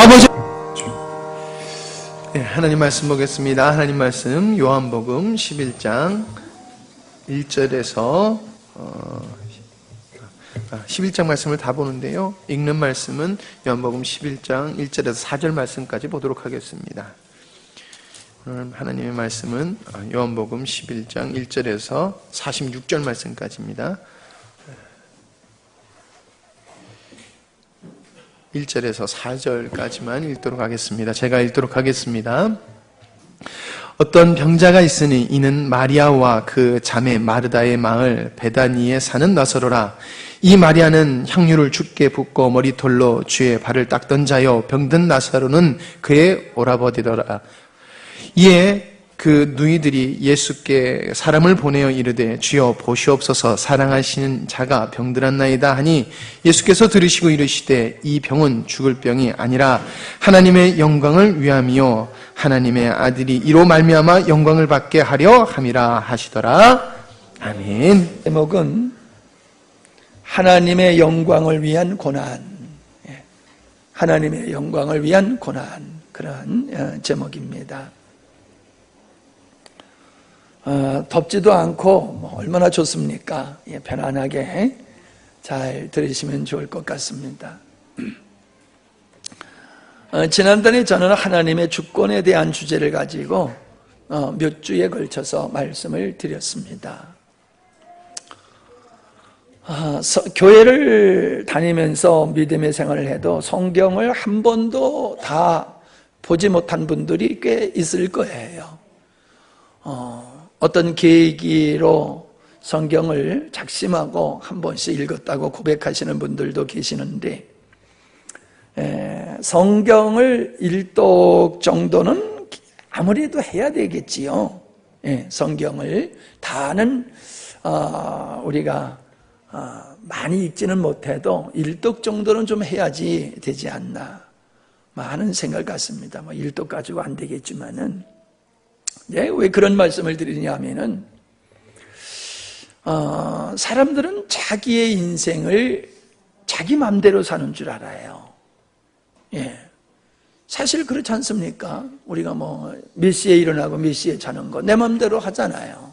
아버지. 네, 하나님 말씀 보겠습니다. 하나님 말씀 요한복음 11장 1절에서 11장 말씀을 다 보는데요. 읽는 말씀은 요한복음 11장 1절에서 4절 말씀까지 보도록 하겠습니다. 오늘 하나님의 말씀은 요한복음 11장 1절에서 46절 말씀까지입니다. 1절에서 4절까지만 읽도록 하겠습니다. 제가 읽도록 하겠습니다. 어떤 병자가 있으니 이는 마리아와 그 자매 마르다의 마을 베다니에 사는 나사로라. 이 마리아는 향유를 주께 붓고 머리털로 주의 발을 닦던 자요 병든 나사로는 그의 오라버니더라. 이에 그 누이들이 예수께 사람을 보내어 이르되 주여 보시옵소서 사랑하시는 자가 병들었나이다 하니 예수께서 들으시고 이르시되 이 병은 죽을 병이 아니라 하나님의 영광을 위함이요 하나님의 아들이 이로 말미암아 영광을 받게 하려 함이라 하시더라. 아멘. 제목은 하나님의 영광을 위한 고난. 하나님의 영광을 위한 고난, 그런 제목입니다. 덥지도 않고 얼마나 좋습니까? 편안하게 잘 들으시면 좋을 것 같습니다. 지난달에 저는 하나님의 주권에 대한 주제를 가지고 몇 주에 걸쳐서 말씀을 드렸습니다. 교회를 다니면서 믿음의 생활을 해도 성경을 한 번도 다 보지 못한 분들이 꽤 있을 거예요. 어떤 계기로 성경을 작심하고 한 번씩 읽었다고 고백하시는 분들도 계시는데, 성경을 일독 정도는 아무래도 해야 되겠지요. 성경을 다는 우리가 많이 읽지는 못해도 일독 정도는 좀 해야지 되지 않나 하는 생각 같습니다. 일독 가지고 안 되겠지만은, 왜 그런 말씀을 드리냐 하면은, 사람들은 자기의 인생을 자기 마음대로 사는 줄 알아요. 사실 그렇지 않습니까? 우리가 몇 시에 일어나고 몇 시에 자는 거 내 마음대로 하잖아요.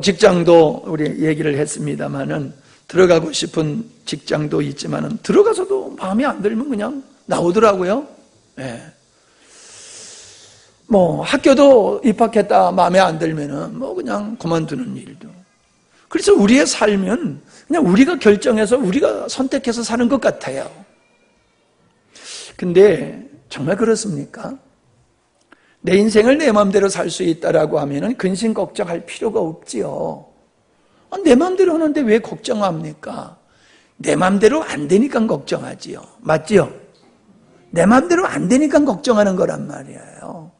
직장도 우리 얘기를 했습니다마는 들어가고 싶은 직장도 있지만은 들어가서도 마음에 안 들면 그냥 나오더라고요. 학교도 입학했다 마음에 안 들면은 그냥 그만두는 일도. 그래서 우리의 삶은 그냥 우리가 결정해서 우리가 선택해서 사는 것 같아요. 근데 정말 그렇습니까? 내 인생을 내 마음대로 살 수 있다라고 하면은 근심 걱정할 필요가 없지요. 내 마음대로 하는데 왜 걱정합니까? 내 마음대로 안 되니까 걱정하지요. 맞지요? 내 마음대로 안 되니까 걱정하는 거란 말이에요.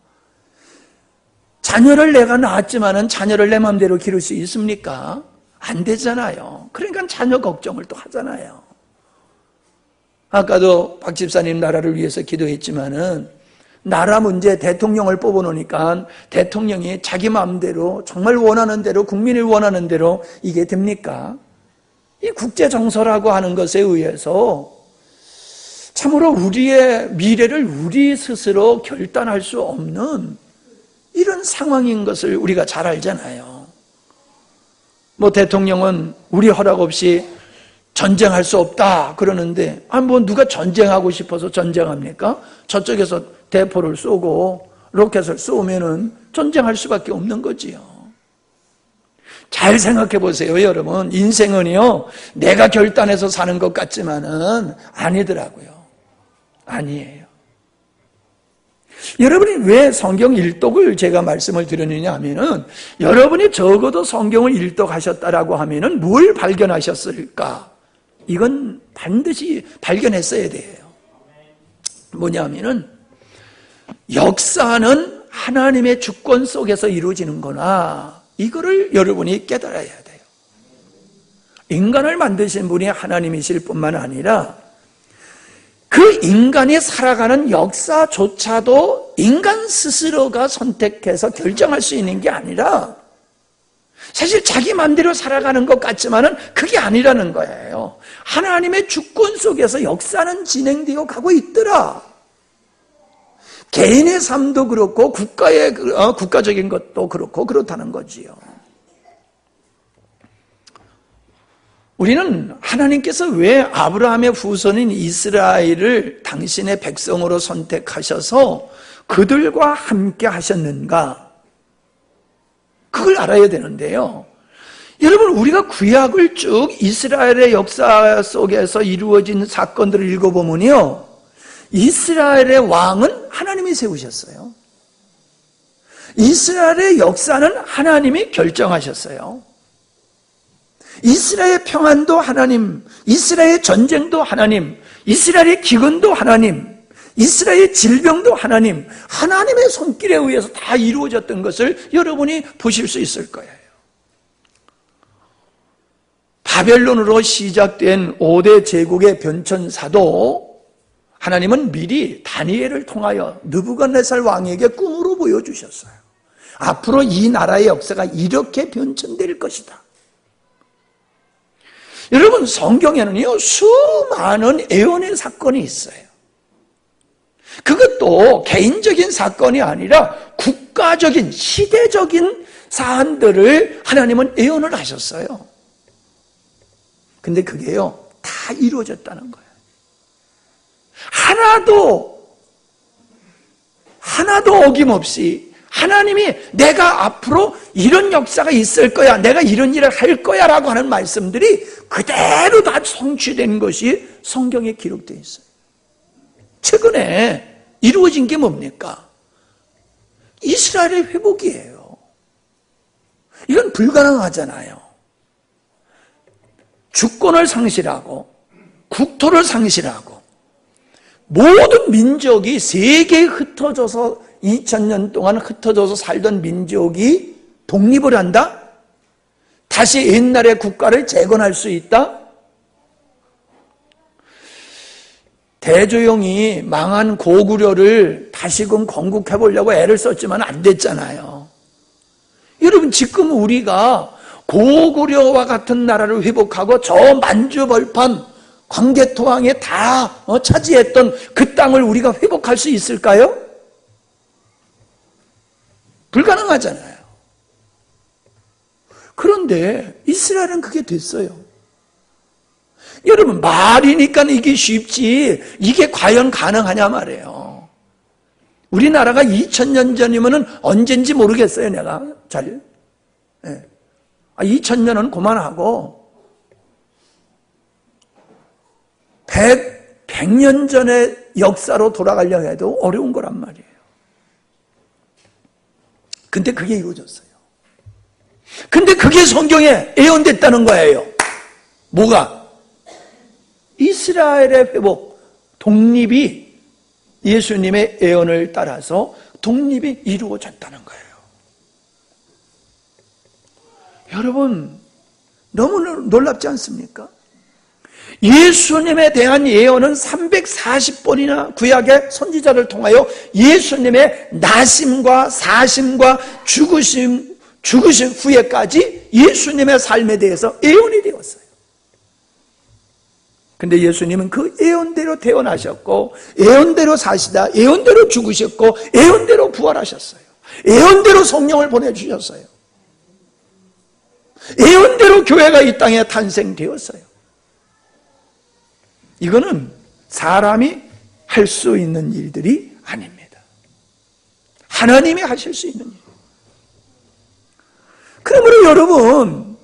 자녀를 내가 낳았지만은 자녀를 내 마음대로 기를 수 있습니까? 안 되잖아요. 그러니까 자녀 걱정을 또 하잖아요. 아까도 박 집사님 나라를 위해서 기도했지만은 나라 문제 대통령을 뽑아놓으니까 대통령이 자기 마음대로 정말 원하는 대로 국민을 원하는 대로 이게 됩니까? 이 국제정서라고 하는 것에 의해서 참으로 우리의 미래를 우리 스스로 결단할 수 없는 이런 상황인 것을 우리가 잘 알잖아요. 대통령은 우리 허락 없이 전쟁할 수 없다 그러는데, 누가 전쟁하고 싶어서 전쟁합니까? 저쪽에서 대포를 쏘고 로켓을 쏘면은 전쟁할 수밖에 없는 거지요. 잘 생각해 보세요, 여러분. 인생은요, 내가 결단해서 사는 것 같지만은 아니더라고요. 아니에요. 여러분이 왜 성경 일독을 제가 말씀을 드렸느냐 하면은, 여러분이 적어도 성경을 일독하셨다라고 하면은 뭘 발견하셨을까? 이건 반드시 발견했어야 돼요. 뭐냐면은, 역사는 하나님의 주권 속에서 이루어지는 거나, 이거를 여러분이 깨달아야 돼요. 인간을 만드신 분이 하나님이실 뿐만 아니라 그 인간이 살아가는 역사조차도 인간 스스로가 선택해서 결정할 수 있는 게 아니라, 사실 자기 마음대로 살아가는 것 같지만은 그게 아니라는 거예요. 하나님의 주권 속에서 역사는 진행되어 가고 있더라. 개인의 삶도 그렇고 국가적인 것도 그렇고 그렇다는 거지요. 우리는 하나님께서 왜 아브라함의 후손인 이스라엘을 당신의 백성으로 선택하셔서 그들과 함께 하셨는가? 그걸 알아야 되는데요. 여러분, 우리가 구약을 쭉 이스라엘의 역사 속에서 이루어진 사건들을 읽어보면요, 이스라엘의 왕은 하나님이 세우셨어요. 이스라엘의 역사는 하나님이 결정하셨어요. 이스라엘의 평안도 하나님, 이스라엘의 전쟁도 하나님, 이스라엘의 기근도 하나님, 이스라엘의 질병도 하나님, 하나님의 손길에 의해서 다 이루어졌던 것을 여러분이 보실 수 있을 거예요. 바벨론으로 시작된 5대 제국의 변천사도 하나님은 미리 다니엘을 통하여 느부갓네살 왕에게 꿈으로 보여주셨어요. 앞으로 이 나라의 역사가 이렇게 변천될 것이다. 여러분, 성경에는요, 수많은 예언의 사건이 있어요. 그것도 개인적인 사건이 아니라 국가적인, 시대적인 사안들을 하나님은 예언을 하셨어요. 근데 그게요, 다 이루어졌다는 거예요. 하나도 어김없이 하나님이 내가 앞으로 이런 역사가 있을 거야, 내가 이런 일을 할 거야 라고 하는 말씀들이 그대로 다 성취된 것이 성경에 기록되어 있어요. 최근에 이루어진 게 뭡니까? 이스라엘의 회복이에요. 이건 불가능하잖아요. 주권을 상실하고 국토를 상실하고 모든 민족이 세계에 흩어져서 2000년 동안 흩어져서 살던 민족이 독립을 한다? 다시 옛날의 국가를 재건할 수 있다? 대조영이 망한 고구려를 다시금 건국해 보려고 애를 썼지만 안 됐잖아요. 여러분, 지금 우리가 고구려와 같은 나라를 회복하고 저 만주벌판 광개토항에 다 차지했던 그 땅을 우리가 회복할 수 있을까요? 불가능하잖아요. 그런데 이스라엘은 그게 됐어요. 여러분, 말이니까 이게 쉽지 이게 과연 가능하냐 말이에요. 우리나라가 2000년 전이면은 언젠지 모르겠어요, 내가 잘. 2000년은 그만하고 100년 전의 역사로 돌아가려 해도 어려운 거란 말이에요. 근데 그게 이루어졌어요. 근데 그게 성경에 예언됐다는 거예요. 뭐가? 이스라엘의 회복, 독립이 예수님의 예언을 따라서 독립이 이루어졌다는 거예요. 여러분, 너무 놀랍지 않습니까? 예수님에 대한 예언은 340번이나 구약의 선지자를 통하여 예수님의 나심과 사심과 죽으심 후에까지 예수님의 삶에 대해서 예언이 되었어요. 근데 예수님은 그 예언대로 태어나셨고, 예언대로 사시다, 예언대로 죽으셨고, 예언대로 부활하셨어요. 예언대로 성령을 보내주셨어요. 예언대로 교회가 이 땅에 탄생되었어요. 이거는 사람이 할 수 있는 일들이 아닙니다. 하나님이 하실 수 있는 일. 그러므로 여러분,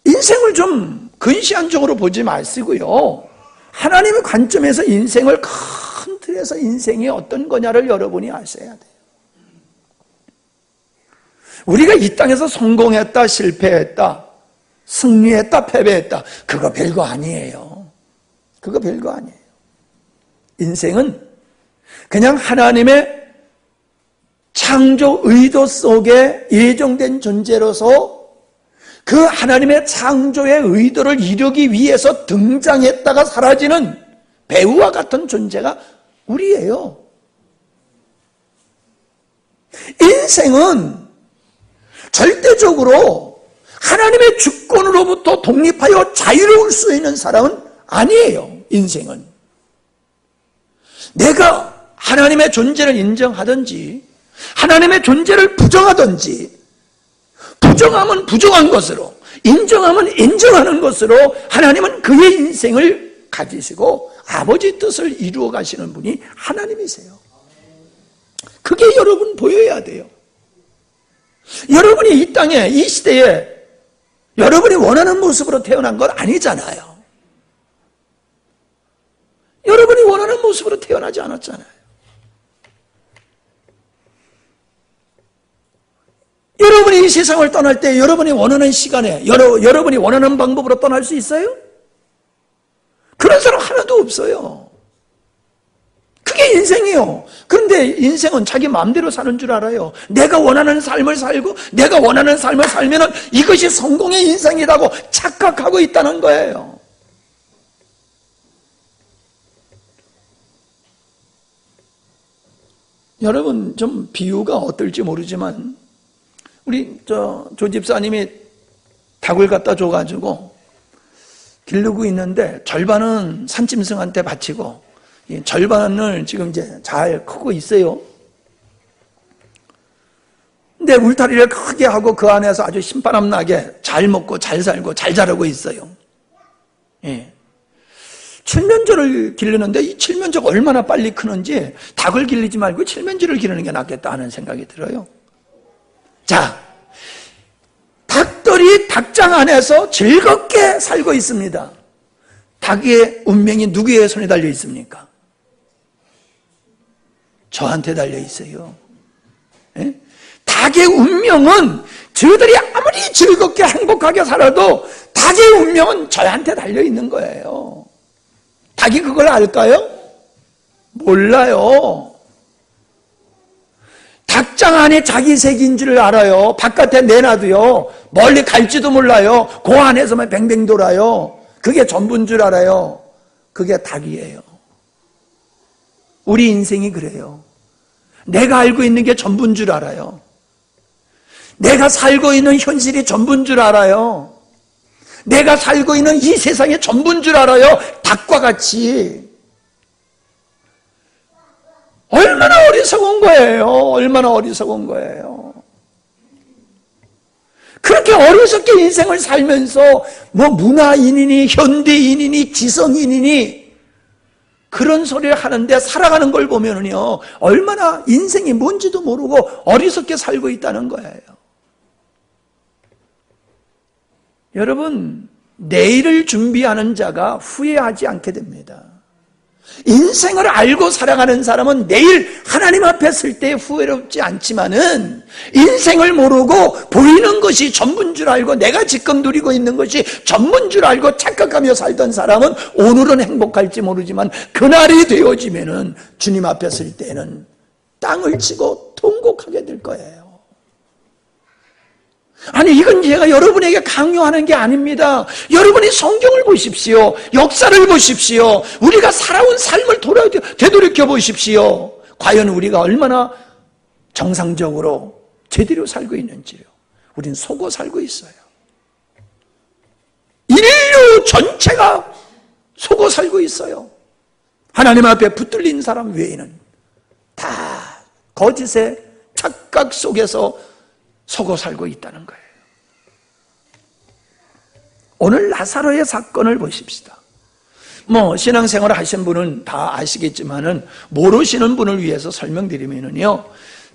인생을 좀 근시안적으로 보지 마시고요, 하나님의 관점에서 인생을 큰 틀에서 인생이 어떤 거냐를 여러분이 아셔야 돼요. 우리가 이 땅에서 성공했다, 실패했다, 승리했다, 패배했다, 그거 별거 아니에요. 그거 별거 아니에요. 인생은 그냥 하나님의 창조 의도 속에 예정된 존재로서 그 하나님의 창조의 의도를 이루기 위해서 등장했다가 사라지는 배우와 같은 존재가 우리예요. 인생은 절대적으로 하나님의 주권으로부터 독립하여 자유로울 수 있는 사람은 아니에요. 인생은 내가 하나님의 존재를 인정하든지 하나님의 존재를 부정하든지, 부정하면 부정한 것으로, 인정하면 인정하는 것으로 하나님은 그의 인생을 가지시고 아버지 뜻을 이루어 가시는 분이 하나님이세요. 그게 여러분 보여야 돼요. 여러분이 이 땅에, 이 시대에 여러분이 원하는 모습으로 태어난 건 아니잖아요. 여러분이 원하는 모습으로 태어나지 않았잖아요. 여러분이 이 세상을 떠날 때 여러분이 원하는 시간에 여러분이 원하는 방법으로 떠날 수 있어요? 그런 사람 하나도 없어요. 그게 인생이에요. 그런데 인생은 자기 마음대로 사는 줄 알아요. 내가 원하는 삶을 살고 내가 원하는 삶을 살면은 이것이 성공의 인생이라고 착각하고 있다는 거예요. 여러분, 좀 비유가 어떨지 모르지만 우리 조 집사님이 닭을 갖다 줘가지고 기르고 있는데 절반은 산짐승한테 바치고 절반을 지금 이제 잘 크고 있어요. 근데 울타리를 크게 하고 그 안에서 아주 신바람 나게 잘 먹고 잘 살고 잘 자라고 있어요. 예. 칠면조를 기르는데 이 칠면조가 얼마나 빨리 크는지 닭을 기르지 말고 칠면조를 기르는 게 낫겠다 하는 생각이 들어요. 자, 닭들이 닭장 안에서 즐겁게 살고 있습니다. 닭의 운명이 누구의 손에 달려 있습니까? 저한테 달려 있어요. 예? 닭의 운명은 저들이 아무리 즐겁게 행복하게 살아도 닭의 운명은 저한테 달려 있는 거예요. 닭이 그걸 알까요? 몰라요. 닭장 안에 자기 색인 줄 알아요. 바깥에 내놔도요. 멀리 갈지도 몰라요. 그 안에서만 뱅뱅 돌아요. 그게 전부인 줄 알아요. 그게 닭이에요. 우리 인생이 그래요. 내가 알고 있는 게 전부인 줄 알아요. 내가 살고 있는 현실이 전부인 줄 알아요. 내가 살고 있는 이 세상이 전부인 줄 알아요. 닭과 같이. 얼마나 어리석은 거예요. 얼마나 어리석은 거예요. 그렇게 어리석게 인생을 살면서 뭐 문화인이니 현대인이니 지성인이니 그런 소리를 하는데 살아가는 걸 보면은요, 얼마나 인생이 뭔지도 모르고 어리석게 살고 있다는 거예요. 여러분, 내일을 준비하는 자가 후회하지 않게 됩니다. 인생을 알고 살아가는 사람은 내일 하나님 앞에 설 때 후회롭지 않지만은 인생을 모르고 보이는 것이 전부인 줄 알고 내가 지금 누리고 있는 것이 전부인 줄 알고 착각하며 살던 사람은 오늘은 행복할지 모르지만 그날이 되어지면은 주님 앞에 설 때는 땅을 치고 통곡하게 될 거예요. 아니, 이건 제가 여러분에게 강요하는 게 아닙니다. 여러분이 성경을 보십시오. 역사를 보십시오. 우리가 살아온 삶을 되돌이켜 보십시오. 과연 우리가 얼마나 정상적으로 제대로 살고 있는지요. 우린 속어 살고 있어요. 인류 전체가 속어 살고 있어요. 하나님 앞에 붙들린 사람 외에는 다 거짓의 착각 속에서 속어 살고 있다는 거예요. 오늘 나사로의 사건을 보십시다. 신앙생활을 하신 분은 다 아시겠지만은 모르시는 분을 위해서 설명드리면은요,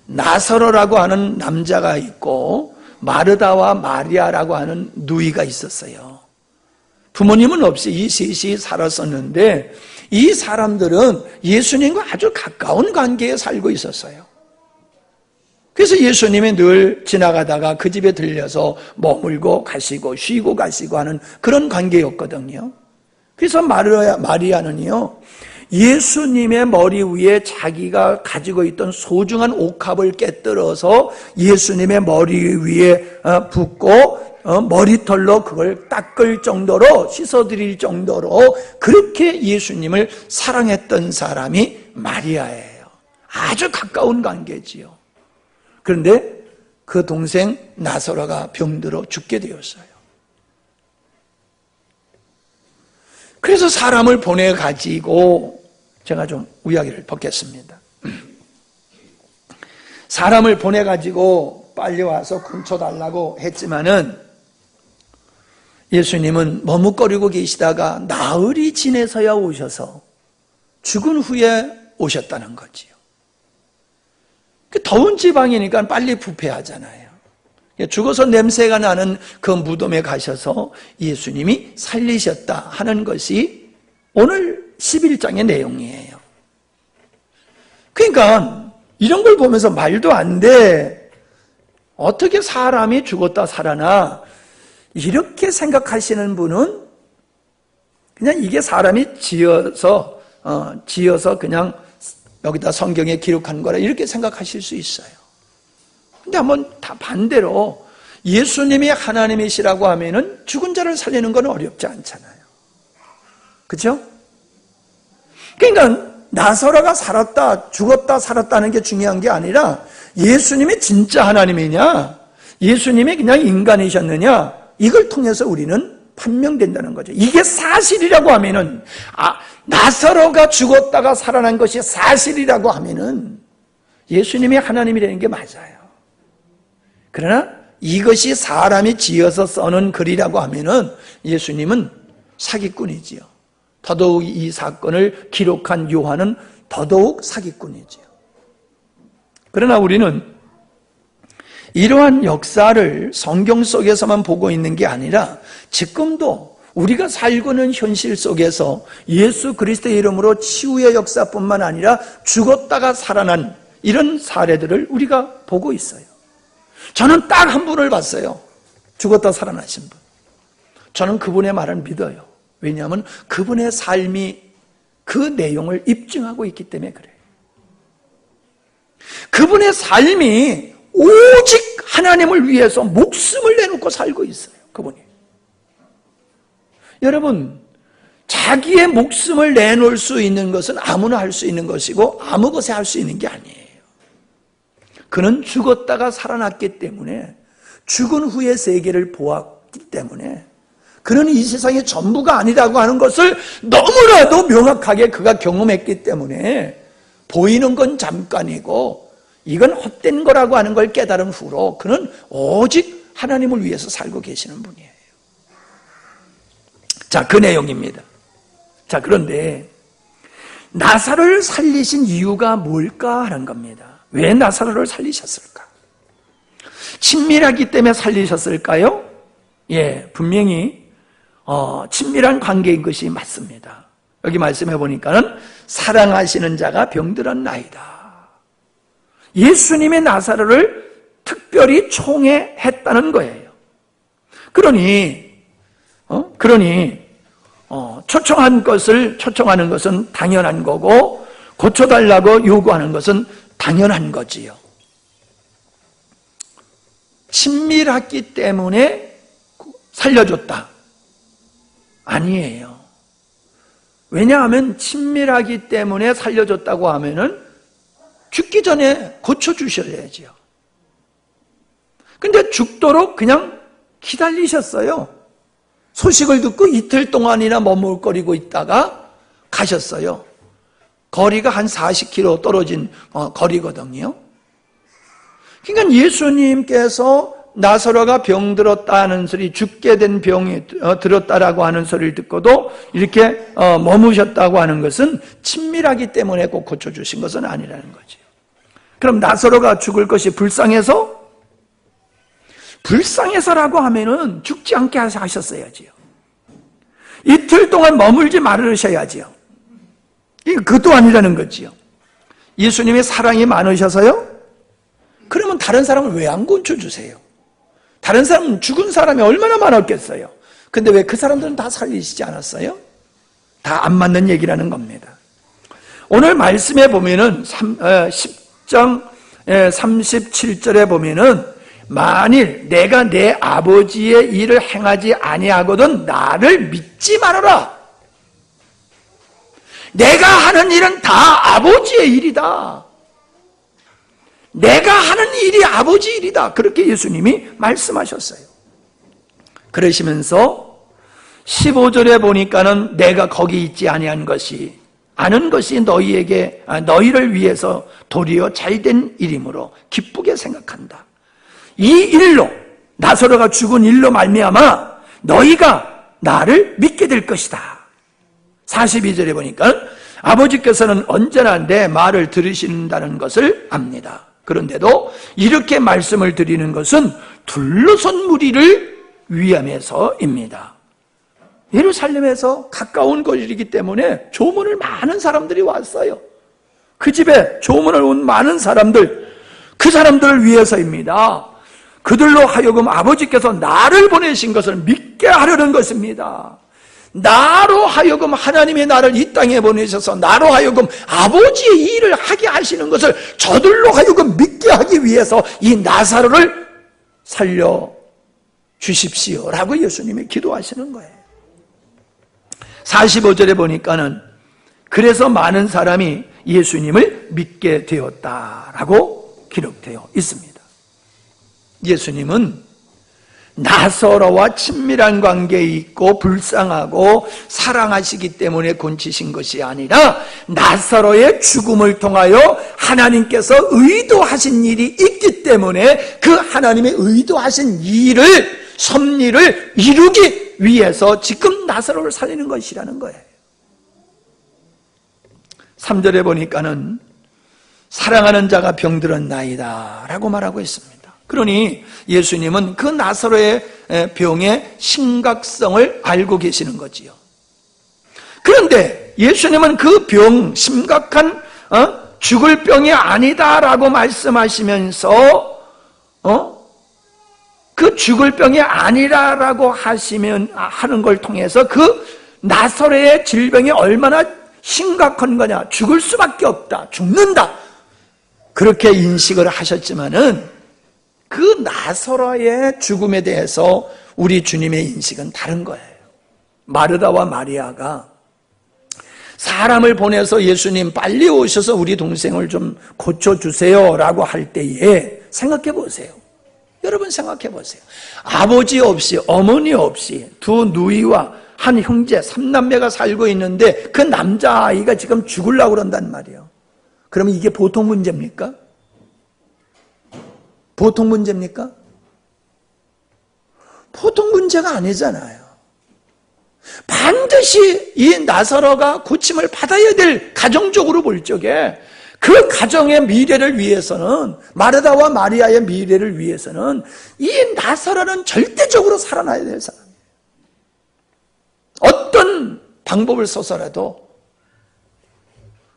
나사로라고 하는 남자가 있고 마르다와 마리아라고 하는 누이가 있었어요. 부모님은 없이 이 셋이 살았었는데 이 사람들은 예수님과 아주 가까운 관계에 살고 있었어요. 그래서 예수님이 늘 지나가다가 그 집에 들려서 머물고 가시고 쉬고 가시고 하는 그런 관계였거든요. 그래서 마리아는요, 예수님의 머리 위에 자기가 가지고 있던 소중한 옥합을 깨뜨려서 예수님의 머리 위에 붓고 머리털로 그걸 닦을 정도로 씻어드릴 정도로 그렇게 예수님을 사랑했던 사람이 마리아예요. 아주 가까운 관계지요. 그런데 그 동생 나사로가 병들어 죽게 되었어요. 그래서 사람을 보내가지고 제가 좀 이야기를 벗겠습니다. 사람을 보내가지고 빨리 와서 고쳐달라고 했지만은 예수님은 머뭇거리고 계시다가 나흘이 지내서야 오셔서 죽은 후에 오셨다는 거지요. 더운 지방이니까 빨리 부패하잖아요. 죽어서 냄새가 나는 그 무덤에 가셔서 예수님이 살리셨다 하는 것이 오늘 11장의 내용이에요. 그러니까 이런 걸 보면서 말도 안 돼. 어떻게 사람이 죽었다 살아나? 이렇게 생각하시는 분은 그냥 이게 사람이 지어서 그냥 여기다 성경에 기록한 거라 이렇게 생각하실 수 있어요. 근데 한번 다 반대로 예수님이 하나님이시라고 하면은 죽은 자를 살리는 건 어렵지 않잖아요. 그죠? 그러니까 나사로가 살았다, 죽었다, 살았다는 게 중요한 게 아니라 예수님이 진짜 하나님이냐, 예수님이 그냥 인간이셨느냐, 이걸 통해서 우리는 판명된다는 거죠. 이게 사실이라고 하면은, 나사로가 죽었다가 살아난 것이 사실이라고 하면은 예수님이 하나님이라는 게 맞아요. 그러나 이것이 사람이 지어서 써놓은 글이라고 하면은 예수님은 사기꾼이지요. 더더욱 이 사건을 기록한 요한은 더더욱 사기꾼이지요. 그러나 우리는 이러한 역사를 성경 속에서만 보고 있는 게 아니라 지금도 우리가 살고 있는 현실 속에서 예수 그리스도의 이름으로 치유의 역사뿐만 아니라 죽었다가 살아난 이런 사례들을 우리가 보고 있어요. 저는 딱 한 분을 봤어요. 죽었다 살아나신 분. 저는 그분의 말을 믿어요. 왜냐하면 그분의 삶이 그 내용을 입증하고 있기 때문에 그래요. 그분의 삶이 오직 하나님을 위해서 목숨을 내놓고 살고 있어요. 그분이. 여러분, 자기의 목숨을 내놓을 수 있는 것은 아무나 할 수 있는 것이고 아무 것에 할 수 있는 게 아니에요. 그는 죽었다가 살아났기 때문에, 죽은 후의 세계를 보았기 때문에, 그는 이 세상의 전부가 아니라고 하는 것을 너무나도 명확하게 그가 경험했기 때문에 보이는 건 잠깐이고 이건 헛된 거라고 하는 걸 깨달은 후로 그는 오직 하나님을 위해서 살고 계시는 분이에요. 자, 그 내용입니다. 자, 그런데 나사로를 살리신 이유가 뭘까 하는 겁니다. 왜 나사로를 살리셨을까? 친밀하기 때문에 살리셨을까요? 예, 분명히 친밀한 관계인 것이 맞습니다. 여기 말씀해 보니까는 사랑하시는 자가 병들었나이다. 예수님의 나사로를 특별히 총애했다는 거예요. 그러니 초청하는 것은 당연한 거고 고쳐달라고 요구하는 것은 당연한 거지요. 친밀했기 때문에 살려줬다. 아니에요. 왜냐하면 친밀하기 때문에 살려줬다고 하면은 죽기 전에 고쳐주셔야지요. 근데 죽도록 그냥 기다리셨어요. 소식을 듣고 이틀 동안이나 머물거리고 있다가 가셨어요. 거리가 한 40km 떨어진 거리거든요. 그러니까 예수님께서 나사로가 병들었다는 소리, 죽게 된 병이 들었다라고 하는 소리를 듣고도 이렇게 머무셨다고 하는 것은 친밀하기 때문에 꼭 고쳐주신 것은 아니라는 거죠. 그럼 나사로가 죽을 것이 불쌍해서? 불쌍해서라고 하면은 죽지 않게 하셨어야지요. 이틀 동안 머물지 말으셔야지요. 그것도 아니라는 거지요. 예수님의 사랑이 많으셔서요? 그러면 다른 사람을 왜 안 고쳐주세요? 다른 사람은 죽은 사람이 얼마나 많았겠어요? 근데 왜 그 사람들은 다 살리시지 않았어요? 다 안 맞는 얘기라는 겁니다. 오늘 말씀에 보면은 10장 37절에 보면은 만일 내가 내 아버지의 일을 행하지 아니하거든 나를 믿지 말아라. 내가 하는 일은 다 아버지의 일이다. 내가 하는 일이 아버지 일이다. 그렇게 예수님이 말씀하셨어요. 그러시면서 15절에 보니까는 내가 거기 있지 아니한 것이 아는 것이 너희를 위해서 도리어 잘된 일이므로 기쁘게 생각한다. 이 일로, 나사로가 죽은 일로 말미암아 너희가 나를 믿게 될 것이다. 42절에 보니까 아버지께서는 언제나 내 말을 들으신다는 것을 압니다. 그런데도 이렇게 말씀을 드리는 것은 둘러선 무리를 위함에서입니다. 예루살렘에서 가까운 곳이기 때문에 조문을 많은 사람들이 왔어요. 그 집에 조문을 온 많은 사람들, 그 사람들을 위해서입니다. 그들로 하여금 아버지께서 나를 보내신 것을 믿게 하려는 것입니다. 나로 하여금 하나님의 나를 이 땅에 보내셔서 나로 하여금 아버지의 일을 하게 하시는 것을 저들로 하여금 믿게 하기 위해서 이 나사로를 살려 주십시오라고 예수님이 기도하시는 거예요. 45절에 보니까는 그래서 많은 사람이 예수님을 믿게 되었다라고 기록되어 있습니다. 예수님은 나사로와 친밀한 관계에 있고 불쌍하고 사랑하시기 때문에 곤치신 것이 아니라 나사로의 죽음을 통하여 하나님께서 의도하신 일이 있기 때문에 그 하나님의 의도하신 일을, 섭리를 이루기 위해서 지금 나사로를 살리는 것이라는 거예요. 3절에 보니까는 사랑하는 자가 병들었나이다 라고 말하고 있습니다. 그러니 예수님은 그 나사로의 병의 심각성을 알고 계시는 거지요. 그런데 예수님은 그 병, 심각한 죽을 병이 아니다라고 말씀하시면서 그 죽을 병이 아니라라고 하는 걸 통해서 그 나사로의 질병이 얼마나 심각한 거냐, 죽을 수밖에 없다, 죽는다, 그렇게 인식을 하셨지만은 그 나사로의 죽음에 대해서 우리 주님의 인식은 다른 거예요. 마르다와 마리아가 사람을 보내서 예수님 빨리 오셔서 우리 동생을 좀 고쳐주세요 라고 할 때에 생각해 보세요. 여러분 생각해 보세요. 아버지 없이, 어머니 없이 두 누이와 한 형제, 3남매가 살고 있는데 그 남자아이가 지금 죽으려고 그런단 말이에요. 그러면 이게 보통 문제입니까? 보통 문제입니까? 보통 문제가 아니잖아요. 반드시 이 나사로가 고침을 받아야 될, 가정적으로 볼 적에 그 가정의 미래를 위해서는, 마르다와 마리아의 미래를 위해서는 이 나사로는 절대적으로 살아나야 될 사람이에요. 어떤 방법을 써서라도.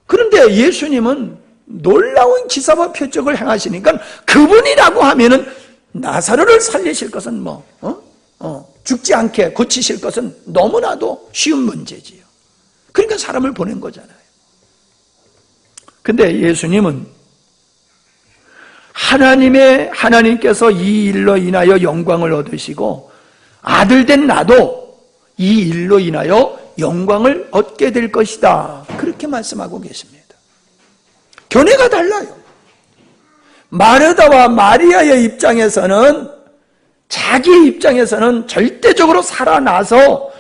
그런데 예수님은 놀라운 기사와 표적을 행하시니까 그분이라고 하면은 나사로를 살리실 것은 죽지 않게 고치실 것은 너무나도 쉬운 문제지요. 그러니까 사람을 보낸 거잖아요. 근데 예수님은 하나님께서 이 일로 인하여 영광을 얻으시고 아들된 나도 이 일로 인하여 영광을 얻게 될 것이다, 그렇게 말씀하고 계십니다. 견해가 달라요. 마르다와 마리아의 입장에서는, 자기 입장에서는 절대적으로 살아나서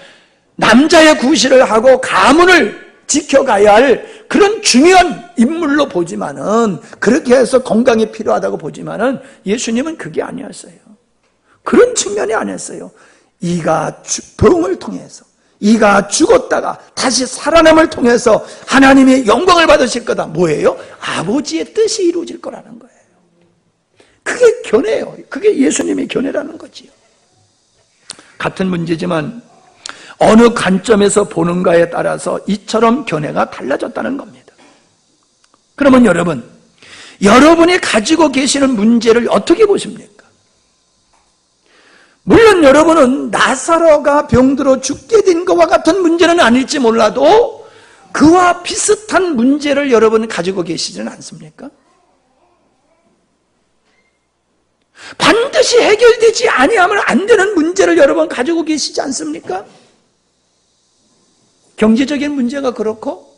남자의 구실을 하고 가문을 지켜가야 할 그런 중요한 인물로 보지만은, 그렇게 해서 건강이 필요하다고 보지만은 예수님은 그게 아니었어요. 그런 측면이 아니었어요. 이가 병을 통해서, 이가 죽었다가 다시 살아남을 통해서 하나님의 영광을 받으실 거다. 뭐예요? 아버지의 뜻이 이루어질 거라는 거예요. 그게 견해예요. 그게 예수님의 견해라는 거지요. 같은 문제지만 어느 관점에서 보는가에 따라서 이처럼 견해가 달라졌다는 겁니다. 그러면 여러분이 가지고 계시는 문제를 어떻게 보십니까? 물론 여러분은 나사로가 병들어 죽게 된 것과 같은 문제는 아닐지 몰라도 그와 비슷한 문제를 여러분은 가지고 계시지는 않습니까? 반드시 해결되지 아니하면 안 되는 문제를 여러분 가지고 계시지 않습니까? 경제적인 문제가 그렇고,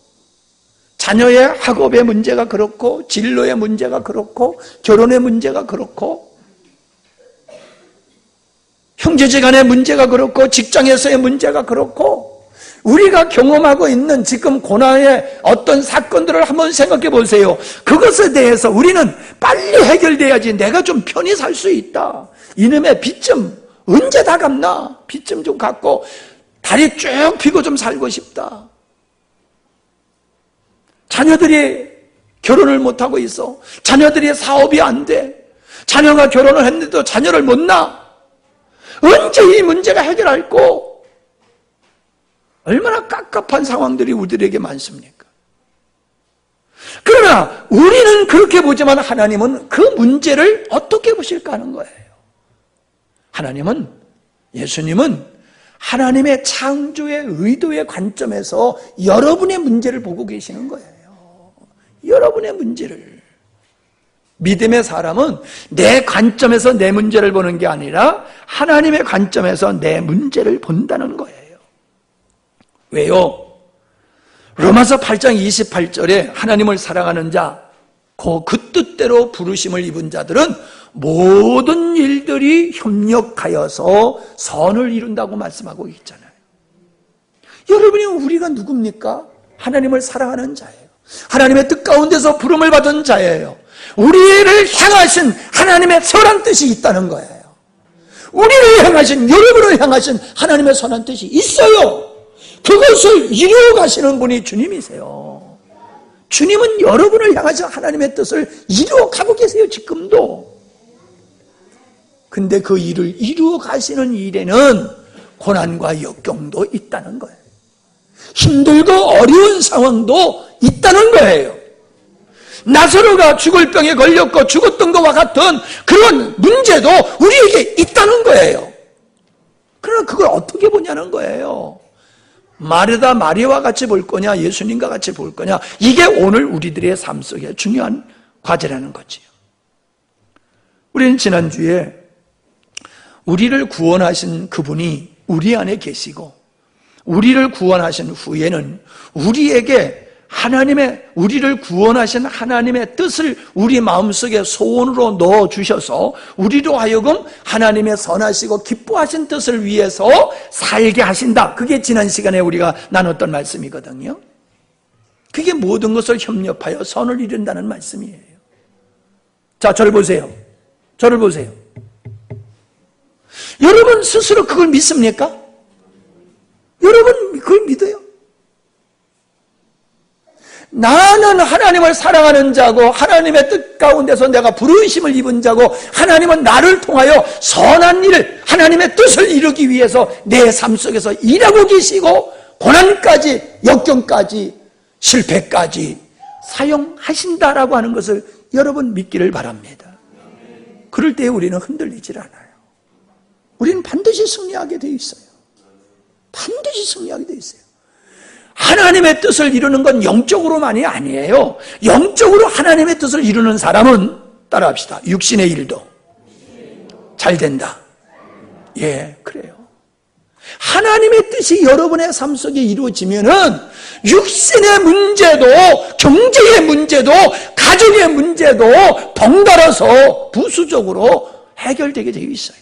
자녀의 학업의 문제가 그렇고, 진로의 문제가 그렇고, 결혼의 문제가 그렇고, 형제지간의 문제가 그렇고, 직장에서의 문제가 그렇고, 우리가 경험하고 있는 지금 고난의 어떤 사건들을 한번 생각해 보세요. 그것에 대해서 우리는 빨리 해결돼야지 내가 좀 편히 살 수 있다. 이놈의 빚 좀 언제 다 갚나? 빚 좀 갚고 다리 쭉 펴고 좀 살고 싶다. 자녀들이 결혼을 못하고 있어. 자녀들이 사업이 안 돼. 자녀가 결혼을 했는데도 자녀를 못 낳아. 언제 이 문제가 해결할꼬? 얼마나 깝깝한 상황들이 우리들에게 많습니까? 그러나 우리는 그렇게 보지만 하나님은 그 문제를 어떻게 보실까 하는 거예요. 하나님은, 예수님은 하나님의 창조의 의도의 관점에서 여러분의 문제를 보고 계시는 거예요. 여러분의 문제를. 믿음의 사람은 내 관점에서 내 문제를 보는 게 아니라 하나님의 관점에서 내 문제를 본다는 거예요. 왜요? 로마서 8장 28절에 하나님을 사랑하는 자, 그 뜻대로 부르심을 입은 자들은 모든 일들이 협력하여서 선을 이룬다고 말씀하고 있잖아요. 여러분이 우리가 누굽니까? 하나님을 사랑하는 자예요. 하나님의 뜻 가운데서 부름을 받은 자예요. 우리를 향하신 하나님의 선한 뜻이 있다는 거예요. 우리를 향하신, 여러분을 향하신 하나님의 선한 뜻이 있어요. 그것을 이루어 가시는 분이 주님이세요. 주님은 여러분을 향하신 하나님의 뜻을 이루어 가고 계세요, 지금도. 근데 그 일을 이루어 가시는 일에는 고난과 역경도 있다는 거예요. 힘들고 어려운 상황도 있다는 거예요. 나사로가 죽을 병에 걸렸고 죽었던 것과 같은 그런 문제도 우리에게 있다는 거예요. 그러나 그걸 어떻게 보냐는 거예요. 마르다 마리아와 같이 볼 거냐, 예수님과 같이 볼 거냐, 이게 오늘 우리들의 삶 속에 중요한 과제라는 거지요. 우리는 지난주에 우리를 구원하신 그분이 우리 안에 계시고 우리를 구원하신 후에는 우리에게 우리를 구원하신 하나님의 뜻을 우리 마음속에 소원으로 넣어주셔서 우리로 하여금 하나님의 선하시고 기뻐하신 뜻을 위해서 살게 하신다. 그게 지난 시간에 우리가 나눴던 말씀이거든요. 그게 모든 것을 협력하여 선을 이룬다는 말씀이에요. 자, 저를 보세요. 저를 보세요. 여러분 스스로 그걸 믿습니까? 여러분 그걸 믿어요? 나는 하나님을 사랑하는 자고 하나님의 뜻 가운데서 내가 부르심을 입은 자고 하나님은 나를 통하여 선한 일을, 하나님의 뜻을 이루기 위해서 내 삶 속에서 일하고 계시고 고난까지, 역경까지, 실패까지 사용하신다라고 하는 것을 여러분 믿기를 바랍니다. 그럴 때 우리는 흔들리질 않아요. 우리는 반드시 승리하게 돼 있어요. 반드시 승리하게 돼 있어요. 하나님의 뜻을 이루는 건 영적으로만이 아니에요. 영적으로 하나님의 뜻을 이루는 사람은, 따라합시다, 육신의 일도 잘 된다. 예, 그래요. 하나님의 뜻이 여러분의 삶 속에 이루어지면은 육신의 문제도, 경제의 문제도, 가정의 문제도 덩달아서 부수적으로 해결되게 되어 있어요.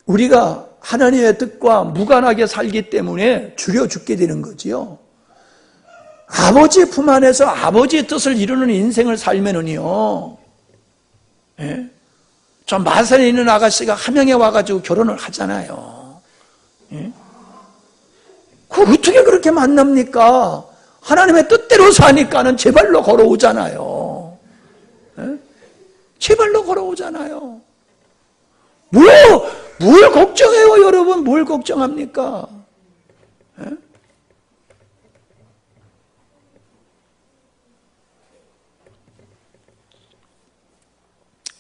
우리가 하나님의 뜻과 무관하게 살기 때문에 줄여 죽게 되는 거지요. 아버지 품 안에서 아버지의 뜻을 이루는 인생을 살면은요, 예? 저 마산에 있는 아가씨가 함양에 와가지고 결혼을 하잖아요. 예? 그 어떻게 그렇게 만납니까? 하나님의 뜻대로 사니까는 제 발로 걸어오잖아요. 예? 제 발로 걸어오잖아요. 뭘 걱정해요, 여러분? 뭘 걱정합니까? 예?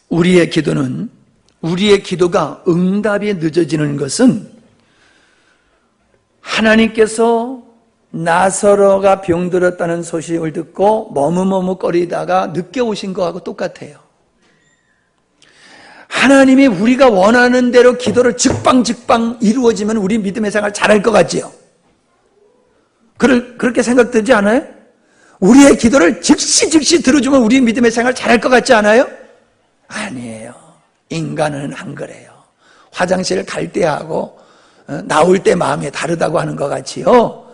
우리의 기도가 응답이 늦어지는 것은 하나님께서 나사로가 병들었다는 소식을 듣고 머뭇머뭇거리다가 늦게 오신 거하고 똑같아요. 하나님이 우리가 원하는 대로 기도를 즉방즉방 이루어지면 우리 믿음의 생활 잘할 것 같지요? 그렇게 생각되지 않아요? 우리의 기도를 즉시 들어주면 우리 믿음의 생활 잘할 것 같지 않아요? 아니에요. 인간은 안 그래요. 화장실 갈 때 하고 나올 때 마음이 다르다고 하는 것 같이요.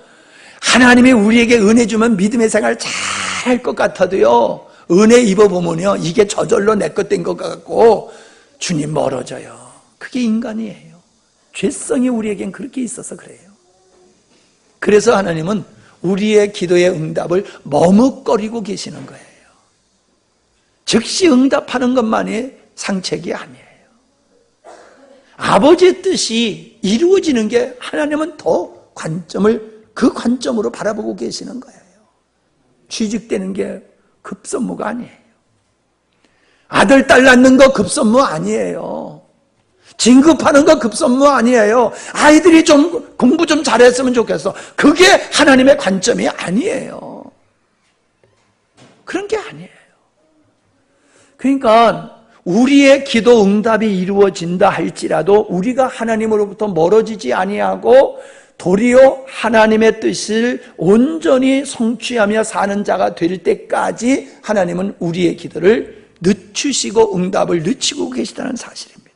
하나님이 우리에게 은혜 주면 믿음의 생활 잘 할 것 같아도요, 은혜 입어보면요, 이게 저절로 내 것 된 것 같고 주님 멀어져요. 그게 인간이에요. 죄성이 우리에겐 그렇게 있어서 그래요. 그래서 하나님은 우리의 기도의 응답을 머뭇거리고 계시는 거예요. 즉시 응답하는 것만이 상책이 아니에요. 아버지의 뜻이 이루어지는 게 하나님은 더 그 관점으로 바라보고 계시는 거예요. 취직되는 게 급선무가 아니에요. 아들, 딸 낳는 거 급선무 아니에요. 진급하는 거 급선무 아니에요. 아이들이 좀 공부 좀 잘했으면 좋겠어. 그게 하나님의 관점이 아니에요. 그런 게 아니에요. 그러니까 우리의 기도 응답이 이루어진다 할지라도 우리가 하나님으로부터 멀어지지 아니하고 도리어 하나님의 뜻을 온전히 성취하며 사는 자가 될 때까지 하나님은 우리의 기도를 늦추시고 응답을 늦추고 계시다는 사실입니다.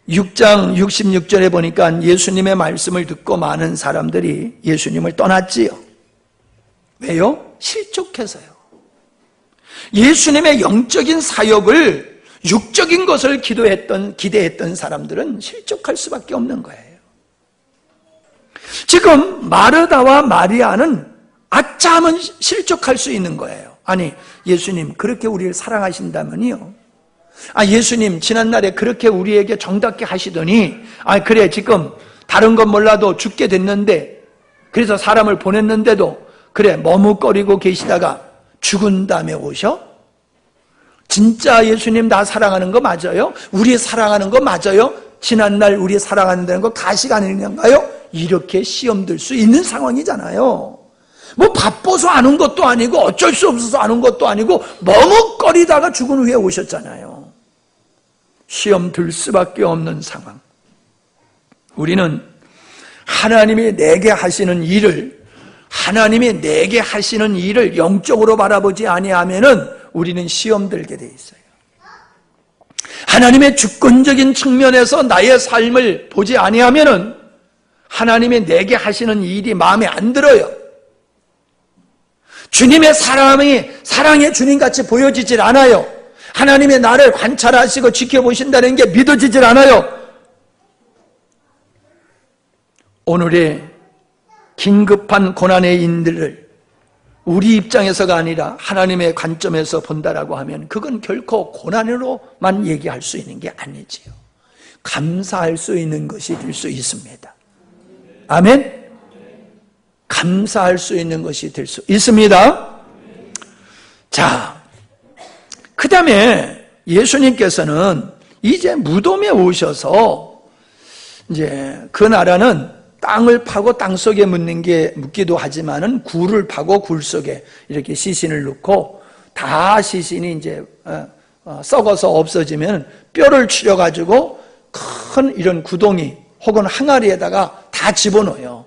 6장 66절에 보니까 예수님의 말씀을 듣고 많은 사람들이 예수님을 떠났지요. 왜요? 실족해서요. 예수님의 영적인 사역을 육적인 것을 기대했던 사람들은 실족할 수밖에 없는 거예요. 지금 마르다와 마리아는 아차하면 실족할 수 있는 거예요. 아니, 예수님 그렇게 우리를 사랑하신다면요, 예수님 지난날에 그렇게 우리에게 정답게 하시더니 그래 지금 다른 건 몰라도 죽게 됐는데, 그래서 사람을 보냈는데도 그래 머뭇거리고 계시다가 죽은 다음에 오셔? 진짜 예수님 나 사랑하는 거 맞아요? 우리 사랑하는 거 맞아요? 지난날 우리 사랑한다는 거 가식 아닌가요? 이렇게 시험 들 수 있는 상황이잖아요. 뭐 바빠서 아는 것도 아니고 어쩔 수 없어서 아는 것도 아니고 머뭇거리다가 죽은 후에 오셨잖아요. 시험 들 수밖에 없는 상황. 우리는 하나님이 내게 하시는 일을 영적으로 바라보지 아니하면은 우리는 시험 들게 돼 있어요. 하나님의 주권적인 측면에서 나의 삶을 보지 아니하면은 하나님이 내게 하시는 일이 마음에 안 들어요. 주님의 사랑의 주님같이 보여지질 않아요. 하나님의 나를 관찰하시고 지켜보신다는 게 믿어지질 않아요. 오늘의 긴급한 고난의 인들을 우리 입장에서가 아니라 하나님의 관점에서 본다라고 하면 그건 결코 고난으로만 얘기할 수 있는 게 아니지요. 감사할 수 있는 것이 될 수 있습니다. 아멘? 감사할 수 있는 것이 될 수 있습니다. 자, 그 다음에 예수님께서는 이제 무덤에 오셔서 이제 그 나라는 땅을 파고 땅 속에 묻기도 하지만은 굴을 파고 굴 속에 이렇게 시신을 넣고 다 시신이 이제 썩어서 없어지면 뼈를 추려가지고 큰 이런 구덩이 혹은 항아리에다가 다 집어넣어요.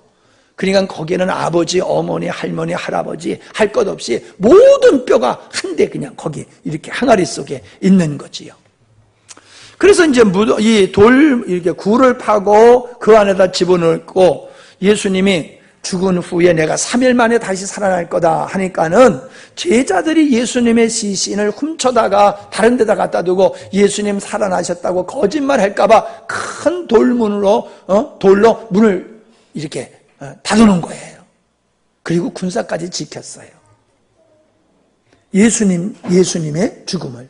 그러니까 거기에는 아버지, 어머니, 할머니, 할아버지 할 것 없이 모든 뼈가 한데 그냥 거기 이렇게 항아리 속에 있는 거지요. 그래서 이제 이렇게 굴을 파고 그 안에다 집어넣고 예수님이 죽은 후에 내가 3일 만에 다시 살아날 거다 하니까는 제자들이 예수님의 시신을 훔쳐다가 다른 데다 갖다 두고 예수님 살아나셨다고 거짓말 할까봐 큰 돌로 문을 이렇게 닫아놓은 거예요. 그리고 군사까지 지켰어요. 예수님의 죽음을.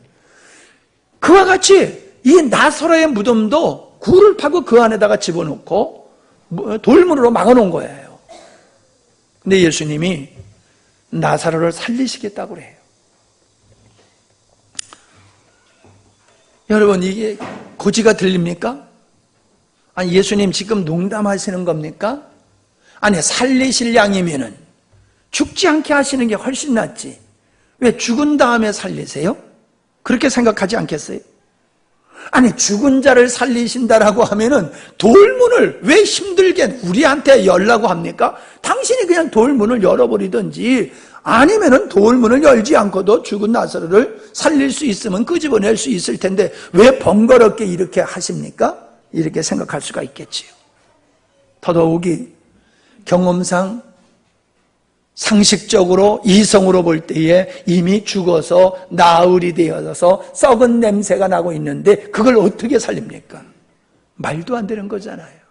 그와 같이 이 나사로의 무덤도 굴을 파고 그 안에다가 집어넣고 돌문으로 막아놓은 거예요. 근데 예수님이 나사로를 살리시겠다고 그래요. 여러분, 이게 고지가 들립니까? 아니, 예수님 지금 농담하시는 겁니까? 아니, 살리실 양이면은 죽지 않게 하시는 게 훨씬 낫지. 왜 죽은 다음에 살리세요? 그렇게 생각하지 않겠어요? 아니, 죽은 자를 살리신다라고 하면은 돌문을 왜 힘들게 우리한테 열라고 합니까? 당신이 그냥 돌문을 열어버리든지 아니면은 돌문을 열지 않고도 죽은 나사로를 살릴 수 있으면 끄집어낼 수 있을 텐데 왜 번거롭게 이렇게 하십니까? 이렇게 생각할 수가 있겠지요. 더더욱이 경험상 상식적으로 이성으로 볼 때에 이미 죽어서 나흘이 되어서 썩은 냄새가 나고 있는데 그걸 어떻게 살립니까? 말도 안 되는 거잖아요.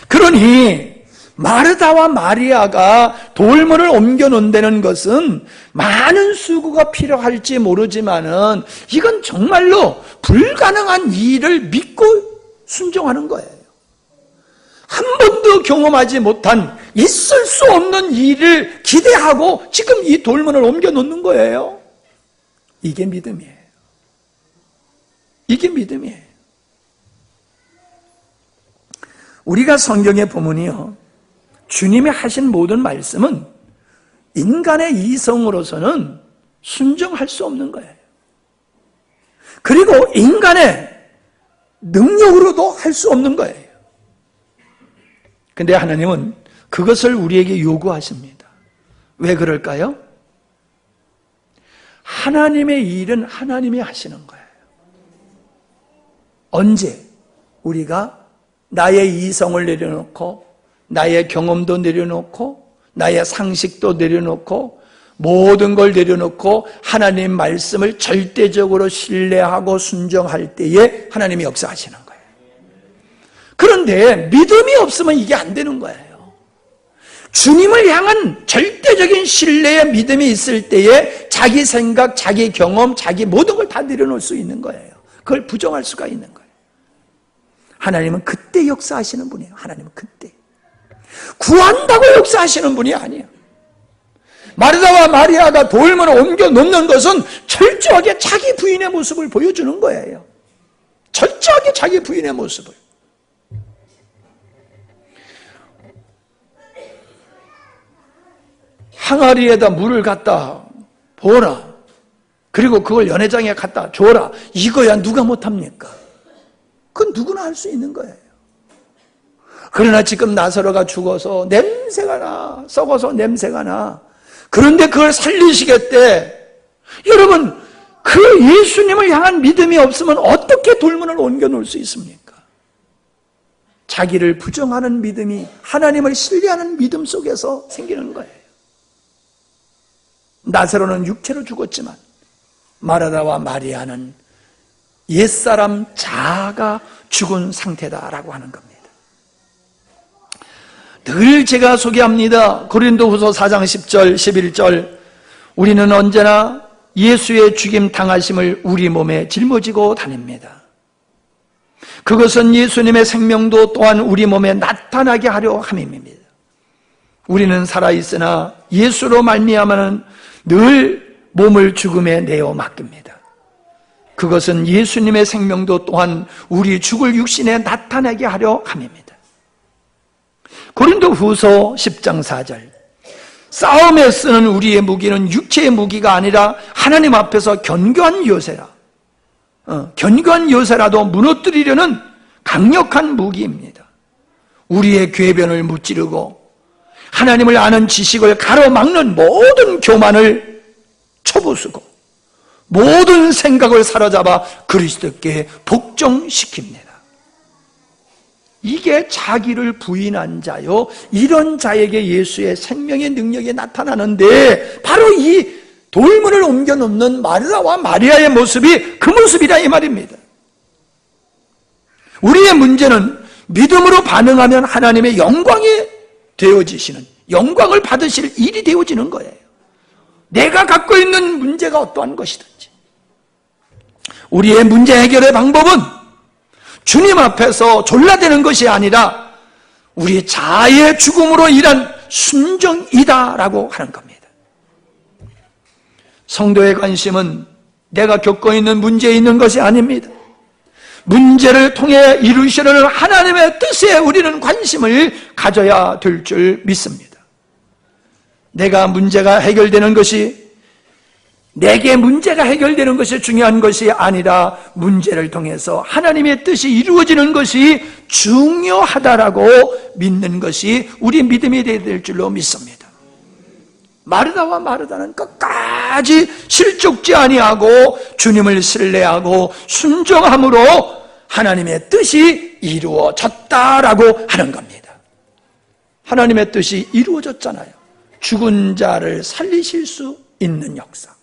그러니 마르다와 마리아가 돌문을 옮겨 놓는다는 것은 많은 수고가 필요할지 모르지만은 이건 정말로 불가능한 일을 믿고 순종하는 거예요. 한 번도 경험하지 못한 있을 수 없는 일을 기대하고 지금 이 돌문을 옮겨 놓는 거예요. 이게 믿음이에요. 이게 믿음이에요. 우리가 성경에 보면요, 주님이 하신 모든 말씀은 인간의 이성으로서는 순종할 수 없는 거예요. 그리고 인간의 능력으로도 할 수 없는 거예요. 근데 하나님은 그것을 우리에게 요구하십니다. 왜 그럴까요? 하나님의 일은 하나님이 하시는 거예요. 언제 우리가 나의 이성을 내려놓고 나의 경험도 내려놓고 나의 상식도 내려놓고 모든 걸 내려놓고 하나님 말씀을 절대적으로 신뢰하고 순종할 때에 하나님이 역사하시는 거예요. 그런데 믿음이 없으면 이게 안 되는 거예요. 주님을 향한 절대적인 신뢰의 믿음이 있을 때에 자기 생각, 자기 경험, 자기 모든 걸 다 내려놓을 수 있는 거예요. 그걸 부정할 수가 있는 거예요. 하나님은 그때 역사하시는 분이에요. 하나님은 그때. 구한다고 역사하시는 분이 아니에요. 마르다와 마리아가 돌문을 옮겨 놓는 것은 철저하게 자기 부인의 모습을 보여주는 거예요. 철저하게 자기 부인의 모습을. 항아리에다 물을 갖다 부어라. 그리고 그걸 연회장에 갖다 줘라. 이거야 누가 못합니까? 그건 누구나 할 수 있는 거예요. 그러나 지금 나사로가 죽어서 냄새가 나, 썩어서 냄새가 나. 그런데 그걸 살리시겠대. 여러분, 그 예수님을 향한 믿음이 없으면 어떻게 돌문을 옮겨 놓을 수 있습니까? 자기를 부정하는 믿음이 하나님을 신뢰하는 믿음 속에서 생기는 거예요. 나사로는 육체로 죽었지만 마르다와 마리아는 옛사람 자아가 죽은 상태다라고 하는 겁니다. 늘 제가 소개합니다. 고린도후서 4장 10절 11절 우리는 언제나 예수의 죽임 당하심을 우리 몸에 짊어지고 다닙니다. 그것은 예수님의 생명도 또한 우리 몸에 나타나게 하려 함입니다. 우리는 살아있으나 예수로 말미암아는 늘 몸을 죽음에 내어 맡깁니다. 그것은 예수님의 생명도 또한 우리 죽을 육신에 나타나게 하려 함입니다. 고린도후서 10장 4절 싸움에 쓰는 우리의 무기는 육체의 무기가 아니라 하나님 앞에서 견고한 요새라. 견고한 요새라도 무너뜨리려는 강력한 무기입니다. 우리의 궤변을 무찌르고 하나님을 아는 지식을 가로막는 모든 교만을 쳐부수고 모든 생각을 사로잡아 그리스도께 복종시킵니다. 이게 자기를 부인한 자요, 이런 자에게 예수의 생명의 능력이 나타나는데 바로 이 돌문을 옮겨놓는 마르다와 마리아의 모습이 그 모습이다 이 말입니다. 우리의 문제는 믿음으로 반응하면 하나님의 영광이 되어지시는, 영광을 받으실 일이 되어지는 거예요. 내가 갖고 있는 문제가 어떠한 것이든지 우리의 문제 해결의 방법은 주님 앞에서 졸라대는 것이 아니라 우리 자아의 죽음으로 인한 순종이다라고 하는 겁니다. 성도의 관심은 내가 겪고 있는 문제에 있는 것이 아닙니다. 문제를 통해 이루시려는 하나님의 뜻에 우리는 관심을 가져야 될 줄 믿습니다. 내가 문제가 해결되는 것이, 내게 문제가 해결되는 것이 중요한 것이 아니라 문제를 통해서 하나님의 뜻이 이루어지는 것이 중요하다라고 믿는 것이 우리 믿음이 되어야 될 줄로 믿습니다. 마르다와 마르다는 끝까지 실족지 아니하고 주님을 신뢰하고 순종함으로 하나님의 뜻이 이루어졌다라고 하는 겁니다. 하나님의 뜻이 이루어졌잖아요. 죽은 자를 살리실 수 있는 역사.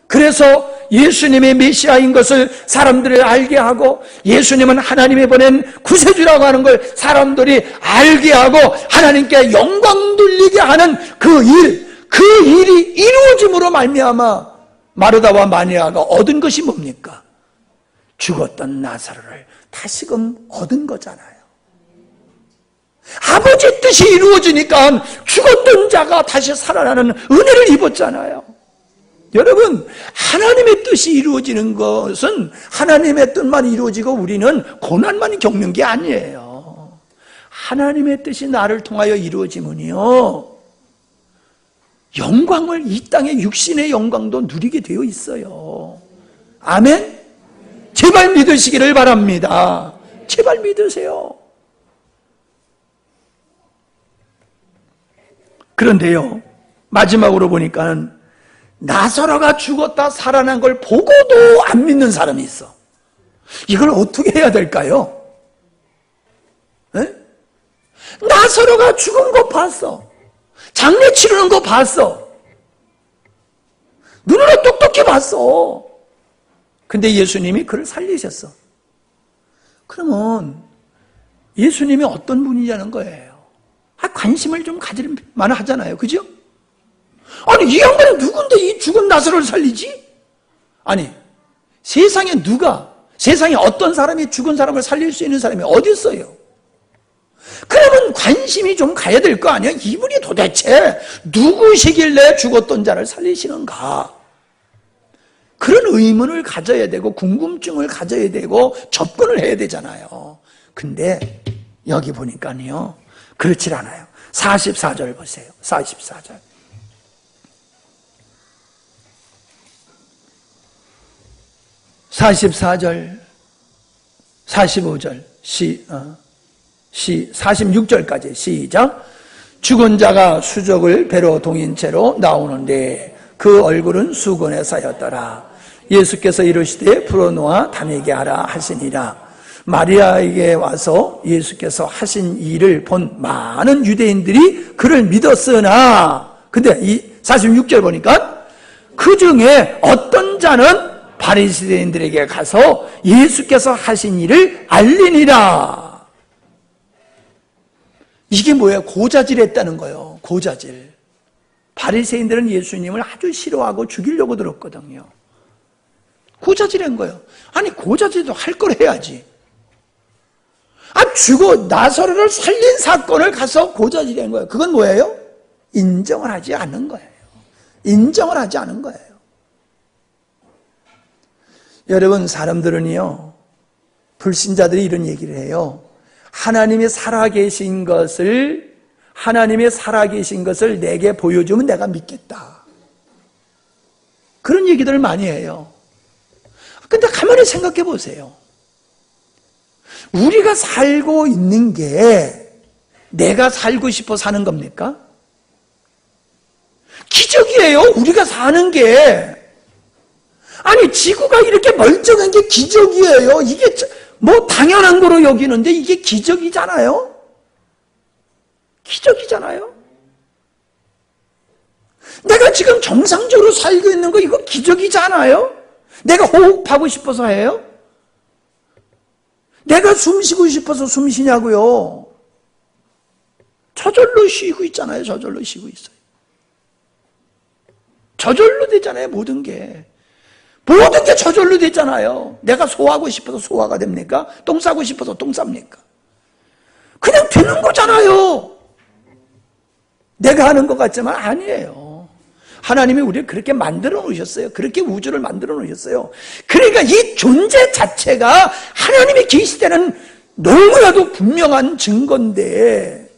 그래서 예수님의 메시아인 것을 사람들이 알게 하고, 예수님은 하나님이 보낸 구세주라고 하는 걸 사람들이 알게 하고 하나님께 영광 돌리게 하는 그 일이 이루어짐으로 말미암아 마르다와 마리아가 얻은 것이 뭡니까? 죽었던 나사로를 다시금 얻은 거잖아요. 아버지 뜻이 이루어지니까 죽었던 자가 다시 살아나는 은혜를 입었잖아요. 여러분, 하나님의 뜻이 이루어지는 것은 하나님의 뜻만 이루어지고 우리는 고난만 겪는 게 아니에요. 하나님의 뜻이 나를 통하여 이루어지면요, 영광을, 이 땅의 육신의 영광도 누리게 되어 있어요. 아멘? 제발 믿으시기를 바랍니다. 제발 믿으세요. 그런데요, 마지막으로 보니까 나사로가 죽었다 살아난 걸 보고도 안 믿는 사람이 있어. 이걸 어떻게 해야 될까요? 에? 나사로가 죽은 거 봤어. 장례 치르는 거 봤어. 눈으로 똑똑히 봤어. 근데 예수님이 그를 살리셨어. 그러면 예수님이 어떤 분이냐는 거예요. 관심을 좀 가질만 하잖아요. 그죠? 아니, 이 양반이 누군데 이 죽은 나사로를 살리지? 아니, 세상에 어떤 사람이 죽은 사람을 살릴 수 있는 사람이 어디 있어요? 그러면 관심이 좀 가야 될 거 아니야? 이분이 도대체 누구시길래 죽었던 자를 살리시는가? 그런 의문을 가져야 되고 궁금증을 가져야 되고 접근을 해야 되잖아요. 근데 여기 보니까요, 그렇지 않아요. 44절 보세요. 44절. 44절, 45절, 46절까지 시작. 죽은 자가 수족을 배로 동인 채로 나오는데 그 얼굴은 수건에 쌓였더라. 예수께서 이르시되 풀어놓아 다니게 하라 하시니라. 마리아에게 와서 예수께서 하신 일을 본 많은 유대인들이 그를 믿었으나, 근데 이 46절 보니까 그 중에 어떤 자는 바리새인들에게 가서 예수께서 하신 일을 알리니라. 이게 뭐예요? 고자질했다는 거예요. 고자질. 바리새인들은 예수님을 아주 싫어하고 죽이려고 들었거든요. 고자질한 거예요. 아니, 고자질도 할 걸 해야지. 나사로를 살린 사건을 가서 고자질한 거예요. 그건 뭐예요? 인정을 하지 않은 거예요. 인정을 하지 않은 거예요. 여러분, 사람들은요, 불신자들이 이런 얘기를 해요. 하나님이 살아계신 것을 내게 보여주면 내가 믿겠다. 그런 얘기들을 많이 해요. 근데 가만히 생각해 보세요. 우리가 살고 있는 게 내가 살고 싶어 사는 겁니까? 기적이에요. 우리가 사는 게. 아니, 지구가 이렇게 멀쩡한 게 기적이에요. 이게 뭐 당연한 거로 여기는데 이게 기적이잖아요. 기적이잖아요. 내가 지금 정상적으로 살고 있는 거 이거 기적이잖아요. 내가 호흡하고 싶어서 해요? 내가 숨 쉬고 싶어서 숨 쉬냐고요. 저절로 쉬고 있잖아요. 저절로 쉬고 있어요. 저절로 되잖아요. 모든 게 저절로 되잖아요. 내가 소화하고 싶어서 소화가 됩니까? 똥 싸고 싶어서 똥 쌉니까? 그냥 되는 거잖아요. 내가 하는 것 같지만 아니에요. 하나님이 우리를 그렇게 만들어 놓으셨어요. 그렇게 우주를 만들어 놓으셨어요. 그러니까 이 존재 자체가 하나님이 계시다는 너무나도 분명한 증거인데,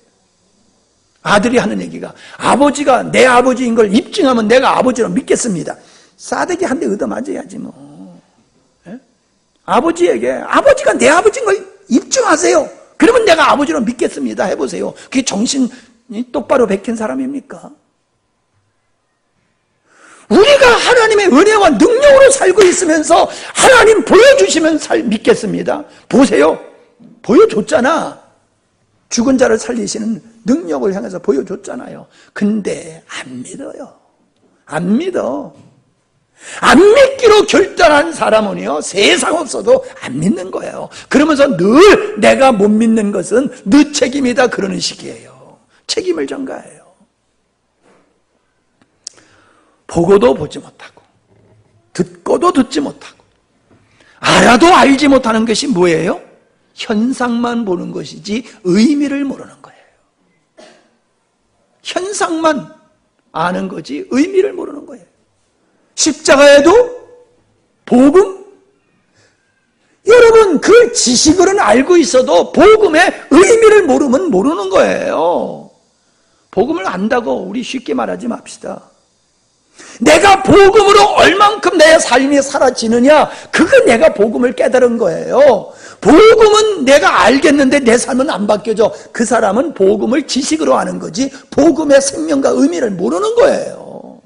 아들이 하는 얘기가 아버지가 내 아버지인 걸 입증하면 내가 아버지로 믿겠습니다. 싸대기 한 대 얻어맞아야지 뭐. 예? 아버지에게 아버지가 내 아버지인 걸 입증하세요. 그러면 내가 아버지로 믿겠습니다. 해보세요. 그게 정신이 똑바로 박힌 사람입니까? 우리가 하나님의 은혜와 능력으로 살고 있으면서 하나님 보여주시면 믿겠습니다. 보세요. 보여줬잖아. 죽은 자를 살리시는 능력을 향해서 보여줬잖아요. 근데 안 믿어요. 안 믿어. 안 믿기로 결단한 사람은요, 세상 없어도 안 믿는 거예요. 그러면서 늘 내가 못 믿는 것은 네 책임이다 그러는 식이에요. 책임을 전가해요. 보고도 보지 못하고 듣고도 듣지 못하고 알아도 알지 못하는 것이 뭐예요? 현상만 보는 것이지 의미를 모르는 거예요. 현상만 아는 거지 의미를 모르는 거예요. 십자가에도 복음, 여러분 그 지식으로는 알고 있어도 복음의 의미를 모르면 모르는 거예요. 복음을 안다고 우리 쉽게 말하지 맙시다. 내가 복음으로 얼만큼 내 삶이 사라지느냐, 그거 내가 복음을 깨달은 거예요. 복음은 내가 알겠는데 내 삶은 안 바뀌어져. 그 사람은 복음을 지식으로 아는 거지 복음의 생명과 의미를 모르는 거예요.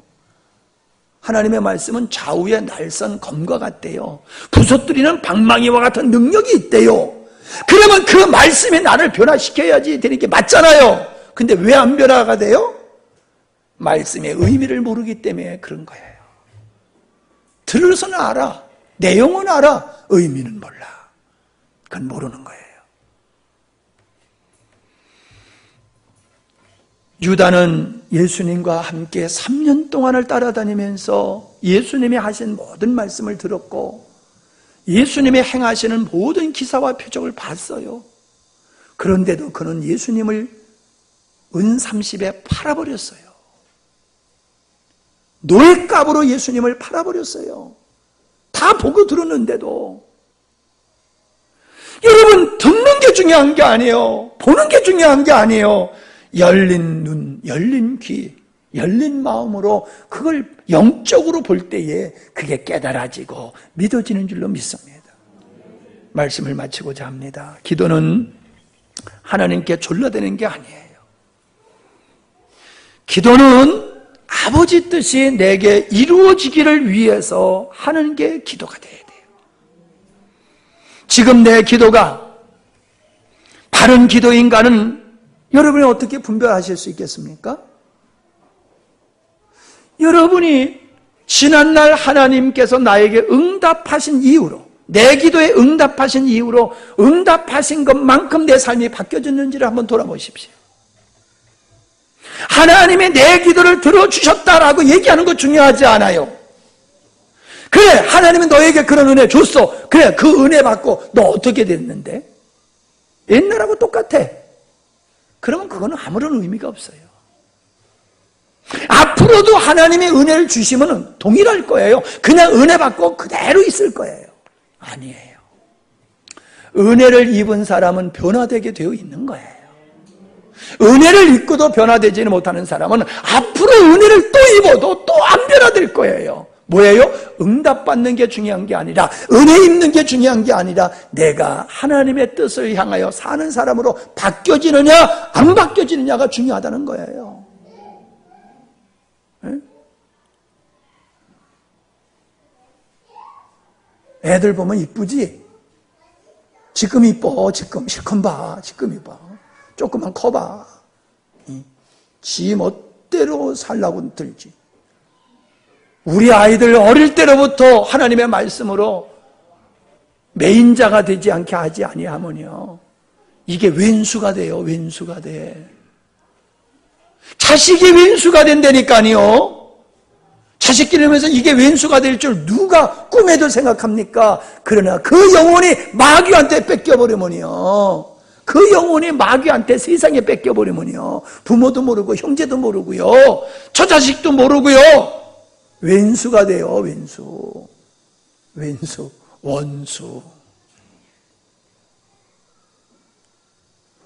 하나님의 말씀은 좌우의 날선 검과 같대요. 부서뜨리는 방망이와 같은 능력이 있대요. 그러면 그 말씀이 나를 변화시켜야지 되는 게 맞잖아요. 근데 왜 안 변화가 돼요? 말씀의 의미를 모르기 때문에 그런 거예요. 들어서는 알아. 내용은 알아. 의미는 몰라. 그건 모르는 거예요. 유다는 예수님과 함께 3년 동안을 따라다니면서 예수님이 하신 모든 말씀을 들었고 예수님이 행하시는 모든 기사와 표적을 봤어요. 그런데도 그는 예수님을 은 30에 팔아버렸어요. 노예값으로 예수님을 팔아버렸어요. 다 보고 들었는데도. 여러분, 듣는 게 중요한 게 아니에요. 보는 게 중요한 게 아니에요. 열린 눈, 열린 귀, 열린 마음으로 그걸 영적으로 볼 때에 그게 깨달아지고 믿어지는 줄로 믿습니다. 말씀을 마치고자 합니다. 기도는 하나님께 졸라대는 게 아니에요. 기도는 아버지 뜻이 내게 이루어지기를 위해서 하는 게 기도가 돼야 돼요. 지금 내 기도가 바른 기도인가는 여러분이 어떻게 분별하실 수 있겠습니까? 여러분이 지난날 하나님께서 나에게 응답하신 이후로, 내 기도에 응답하신 이후로 응답하신 것만큼 내 삶이 바뀌어졌는지를 한번 돌아보십시오. 하나님이 내 기도를 들어주셨다라고 얘기하는 거 중요하지 않아요. 그래, 하나님은 너에게 그런 은혜 줬어. 그래, 그 은혜 받고 너 어떻게 됐는데? 옛날하고 똑같아. 그러면 그거는 아무런 의미가 없어요. 앞으로도 하나님의 은혜를 주시면 동일할 거예요. 그냥 은혜 받고 그대로 있을 거예요. 아니에요. 은혜를 입은 사람은 변화되게 되어 있는 거예요. 은혜를 입고도 변화되지는 못하는 사람은 앞으로 은혜를 또 입어도 또 안 변화될 거예요. 뭐예요? 응답받는 게 중요한 게 아니라, 은혜 입는 게 중요한 게 아니라 내가 하나님의 뜻을 향하여 사는 사람으로 바뀌어지느냐 안 바뀌어지느냐가 중요하다는 거예요. 애들 보면 이쁘지? 지금 이뻐. 지금 실컷 봐. 지금 이뻐. 조금만 커봐. 지 멋대로 살라고 들지. 우리 아이들 어릴 때로부터 하나님의 말씀으로 매인자가 되지 않게 하지 아니하면요, 이게 왼수가 돼요. 왼수가 돼. 자식이 왼수가 된다니까요. 자식 기르면서 이게 왼수가 될 줄 누가 꿈에도 생각합니까? 그러나 그 영혼이 마귀한테 뺏겨버리면요, 그 영혼이 마귀한테 세상에 뺏겨버리면요, 부모도 모르고 형제도 모르고요, 저 자식도 모르고요, 왼수가 돼요. 왼수. 왼수. 원수.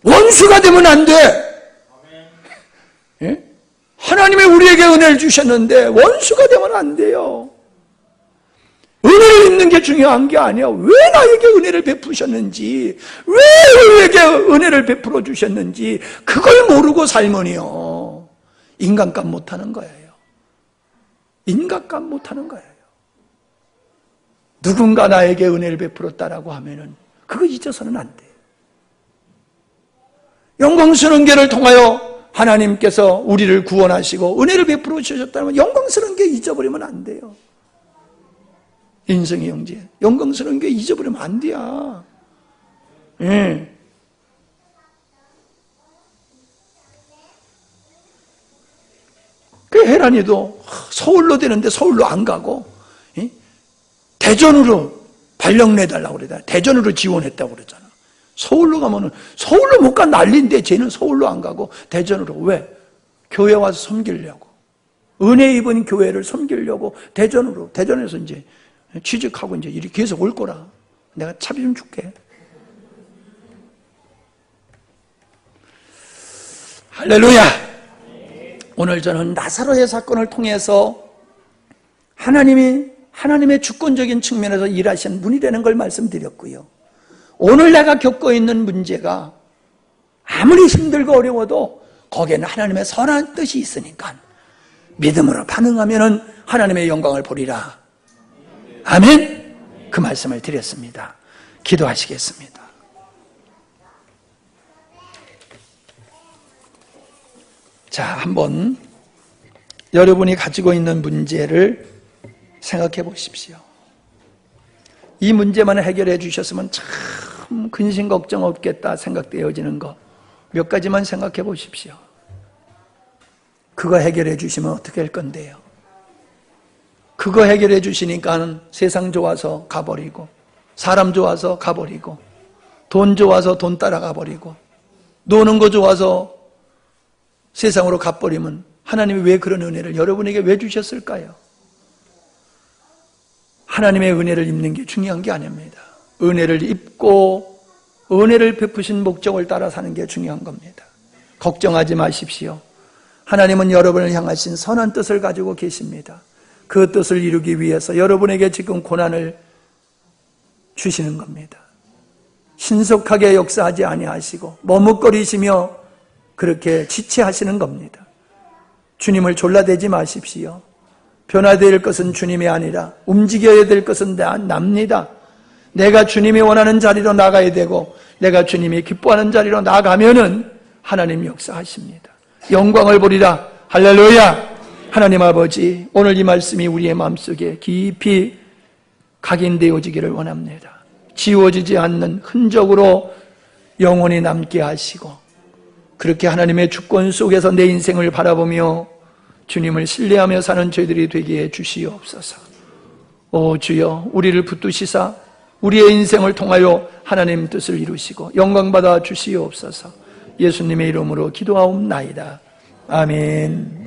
원수가 되면 안 돼. 예? 하나님이 우리에게 은혜를 주셨는데 원수가 되면 안 돼요. 은혜를 입는 게 중요한 게 아니야. 왜 나에게 은혜를 베푸셨는지, 왜 우리에게 은혜를 베풀어 주셨는지 그걸 모르고 살면요, 인간값 못하는 거예요. 인각감 못하는 거예요. 누군가 나에게 은혜를 베풀었다라고 하면은 그거 잊어서는 안 돼요. 영광스러운 교회를 통하여 하나님께서 우리를 구원하시고 은혜를 베풀어 주셨다면 영광스러운 교회 잊어버리면 안 돼요. 인생의 형제, 영광스러운 교회 잊어버리면 안 돼요. 예. 그 혜란이도 서울로 되는데 서울로 안 가고 대전으로 발령 내달라고 그러잖아. 대전으로 지원했다고 그러잖아. 서울로 가면은 서울로 못 간 난리인데 쟤는 서울로 안 가고 대전으로. 왜? 교회 와서 섬기려고. 은혜 입은 교회를 섬기려고 대전에서 이제 취직하고 이제 이렇게 계속 올 거라. 내가 차비 좀 줄게. 할렐루야. 오늘 저는 나사로의 사건을 통해서 하나님의 주권적인 측면에서 일하시는 분이 되는 걸 말씀드렸고요. 오늘 내가 겪고 있는 문제가 아무리 힘들고 어려워도 거기에는 하나님의 선한 뜻이 있으니까 믿음으로 반응하면 하나님의 영광을 보리라. 아멘. 그 말씀을 드렸습니다. 기도하시겠습니다. 자, 한번 여러분이 가지고 있는 문제를 생각해 보십시오. 이 문제만 해결해 주셨으면 참 근심 걱정 없겠다 생각되어지는 거 몇 가지만 생각해 보십시오. 그거 해결해 주시면 어떻게 할 건데요? 그거 해결해 주시니까 세상 좋아서 가버리고, 사람 좋아서 가버리고, 돈 좋아서 돈 따라가 버리고, 노는 거 좋아서 세상으로 가버리면 하나님이 왜 그런 은혜를 여러분에게 왜 주셨을까요? 하나님의 은혜를 입는 게 중요한 게 아닙니다. 은혜를 입고 은혜를 베푸신 목적을 따라 사는 게 중요한 겁니다. 걱정하지 마십시오. 하나님은 여러분을 향하신 선한 뜻을 가지고 계십니다. 그 뜻을 이루기 위해서 여러분에게 지금 고난을 주시는 겁니다. 신속하게 역사하지 아니하시고 머뭇거리시며 그렇게 지체하시는 겁니다. 주님을 졸라대지 마십시오. 변화될 것은 주님이 아니라 움직여야 될 것은 납니다. 내가 주님이 원하는 자리로 나가야 되고 내가 주님이 기뻐하는 자리로 나가면은 하나님 역사하십니다. 영광을 보리라. 할렐루야. 하나님 아버지, 오늘 이 말씀이 우리의 마음속에 깊이 각인되어지기를 원합니다. 지워지지 않는 흔적으로 영원히 남게 하시고 그렇게 하나님의 주권 속에서 내 인생을 바라보며 주님을 신뢰하며 사는 저희들이 되게 해 주시옵소서. 오 주여, 우리를 붙드시사 우리의 인생을 통하여 하나님 뜻을 이루시고 영광받아 주시옵소서. 예수님의 이름으로 기도하옵나이다. 아멘.